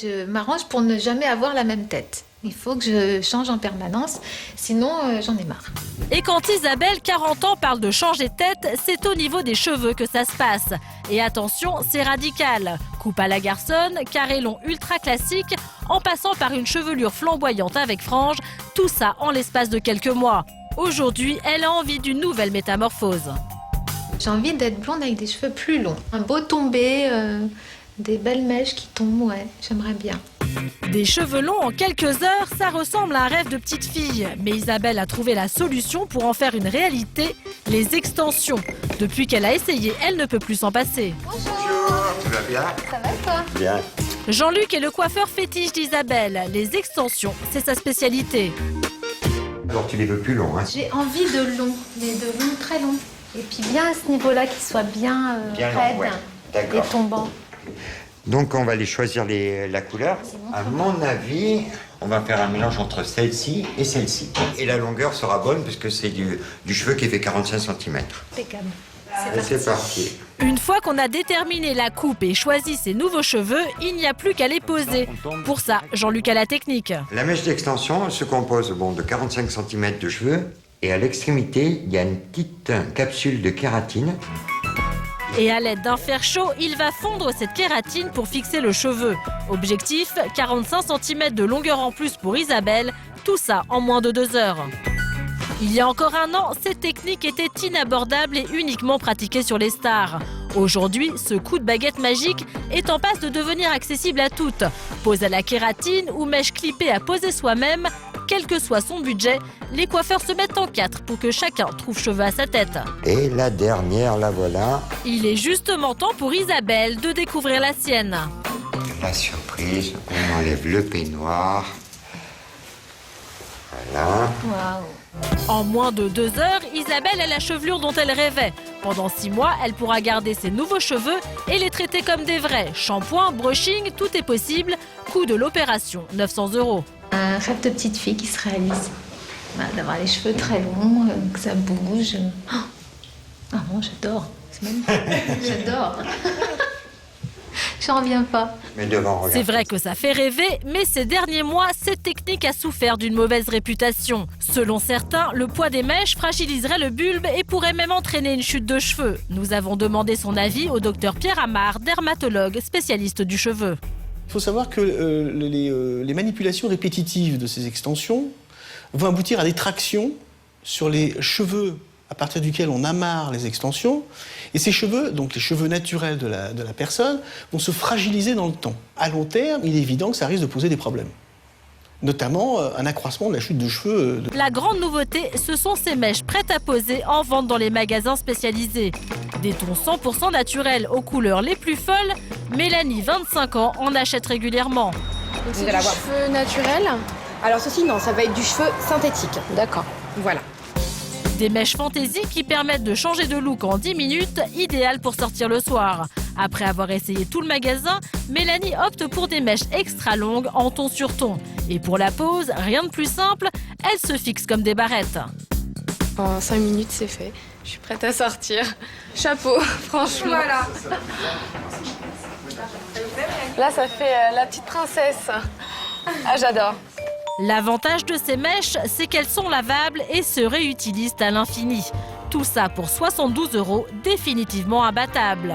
Je m'arrange pour ne jamais avoir la même tête. Il faut que je change en permanence, sinon j'en ai marre. Et quand Isabelle, 40 ans, parle de changer de tête, c'est au niveau des cheveux que ça se passe. Et attention, c'est radical. Coupe à la garçonne, carré long ultra classique, en passant par une chevelure flamboyante avec franges, tout ça en l'espace de quelques mois. Aujourd'hui, elle a envie d'une nouvelle métamorphose. J'ai envie d'être blonde avec des cheveux plus longs. Un beau tombé, des belles mèches qui tombent, ouais, j'aimerais bien. Des cheveux longs en quelques heures, ça ressemble à un rêve de petite fille. Mais Isabelle a trouvé la solution pour en faire une réalité, les extensions. Depuis qu'elle a essayé, elle ne peut plus s'en passer. Bonjour. Tu vas bien? Ça va toi? Bien. Jean-Luc est le coiffeur fétiche d'Isabelle. Les extensions, c'est sa spécialité. Alors tu les veux plus longs, hein? J'ai envie de long, mais de long très long. Et puis bien à ce niveau-là, qu'ils soient bien, Bien long, raides ouais. et D'accord. tombants. Donc on va aller choisir la couleur. À mon avis, on va faire un mélange entre celle-ci et celle-ci. Et la longueur sera bonne puisque c'est du cheveu qui fait 45 cm. Impeccable. C'est parti. Une fois qu'on a déterminé la coupe et choisi ses nouveaux cheveux, il n'y a plus qu'à les poser. Pour ça, Jean-Luc a la technique. La mèche d'extension se compose de 45 cm de cheveux et à l'extrémité, il y a une petite capsule de kératine. Et à l'aide d'un fer chaud, il va fondre cette kératine pour fixer le cheveu. Objectif, 45 cm de longueur en plus pour Isabelle, tout ça en moins de 2 heures. Il y a encore un an, cette technique était inabordable et uniquement pratiquée sur les stars. Aujourd'hui, ce coup de baguette magique est en passe de devenir accessible à toutes. Pose à la kératine ou mèche clippée à poser soi-même, quel que soit son budget, les coiffeurs se mettent en 4 pour que chacun trouve cheveux à sa tête. Et la dernière, la voilà. Il est justement temps pour Isabelle de découvrir la sienne. La surprise, on enlève le peignoir. Voilà. Waouh. En moins de 2 heures, Isabelle a la chevelure dont elle rêvait. Pendant 6 mois, elle pourra garder ses nouveaux cheveux et les traiter comme des vrais. Shampoing, brushing, tout est possible. Coût de l'opération, 900 €. Un rêve de petite fille qui se réalise. Voilà, d'avoir les cheveux très longs, que ça bouge. Oh. Ah bon, j'adore. C'est magnifique. J'adore. J'en reviens pas. Mais devant, regarde. C'est vrai que ça fait rêver, mais ces derniers mois, cette technique a souffert d'une mauvaise réputation. Selon certains, le poids des mèches fragiliserait le bulbe et pourrait même entraîner une chute de cheveux. Nous avons demandé son avis au docteur Pierre Amar, dermatologue spécialiste du cheveu. Il faut savoir que les manipulations répétitives de ces extensions vont aboutir à des tractions sur les cheveux à partir duquel on amarre les extensions. Et ces cheveux, donc les cheveux naturels de la personne, vont se fragiliser dans le temps. À long terme, il est évident que ça risque de poser des problèmes. Notamment un accroissement de la chute de cheveux. La grande nouveauté, ce sont ces mèches prêtes à poser en vente dans les magasins spécialisés. Des tons 100% naturels aux couleurs les plus folles, Mélanie, 25 ans, en achète régulièrement. C'est du cheveu naturel? Alors ceci, non, ça va être du cheveu synthétique. D'accord. Voilà. Des mèches fantaisie qui permettent de changer de look en 10 minutes, idéal pour sortir le soir. Après avoir essayé tout le magasin, Mélanie opte pour des mèches extra longues en ton sur ton. Et pour la pose, rien de plus simple, elle se fixe comme des barrettes. En 5 minutes, c'est fait. Je suis prête à sortir. Chapeau, franchement. Voilà. Là, ça fait la petite princesse. Ah, j'adore. L'avantage de ces mèches, c'est qu'elles sont lavables et se réutilisent à l'infini. Tout ça pour 72 €, définitivement imbattable.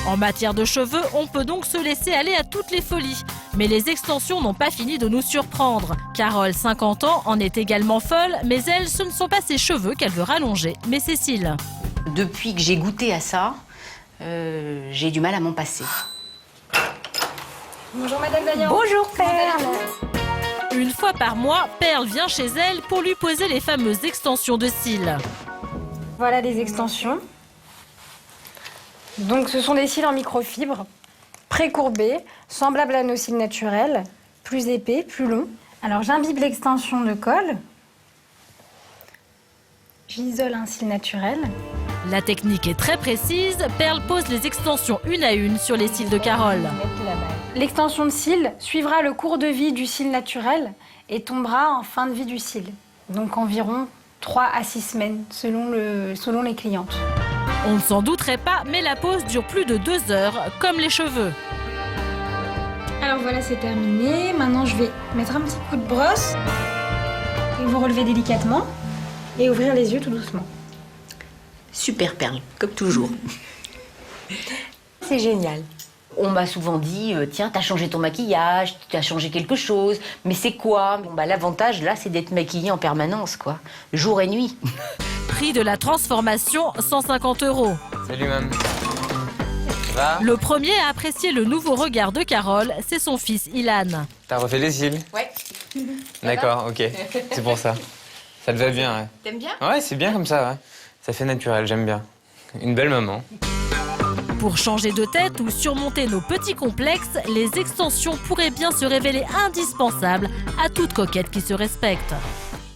En matière de cheveux, on peut donc se laisser aller à toutes les folies. Mais les extensions n'ont pas fini de nous surprendre. Carole, 50 ans, en est également folle, mais elle, ce ne sont pas ses cheveux qu'elle veut rallonger, mais ses cils. Depuis que j'ai goûté à ça, j'ai du mal à m'en passer. Bonjour Madame Dagnan. Bonjour Perle. Une fois par mois, Perle vient chez elle pour lui poser les fameuses extensions de cils. Voilà des extensions. Donc ce sont des cils en microfibre, pré-courbés, semblables à nos cils naturels, plus épais, plus longs. Alors j'imbibe l'extension de colle. J'isole un cil naturel. La technique est très précise. Perle pose les extensions une à une sur les cils de Carole. L'extension de cils suivra le cours de vie du cil naturel et tombera en fin de vie du cil. Donc environ 3 à 6 semaines selon les clientes. On ne s'en douterait pas, mais la pose dure plus de 2 heures, comme les cheveux. Alors Alors voilà, c'est terminé. Maintenant, je vais mettre un petit coup de brosse et vous relever délicatement et ouvrir les yeux tout doucement. Super perle, comme toujours. C'est génial. On m'a souvent dit, tiens, t'as changé ton maquillage, t'as changé quelque chose, mais c'est quoi? Bon, bah, l'avantage, là, c'est d'être maquillée en permanence, quoi, jour et nuit. Prix de la transformation, 150 €. Salut, mam. Ça va? Le premier à apprécier le nouveau regard de Carole, c'est son fils Ilan. T'as refait les cils? Ouais. D'accord, ok. C'est pour ça. Ça te va bien, ouais. T'aimes bien? Ouais, c'est bien comme ça, ouais. Ça fait naturel, j'aime bien. Une belle maman. Pour changer de tête ou surmonter nos petits complexes, les extensions pourraient bien se révéler indispensables à toute coquette qui se respecte.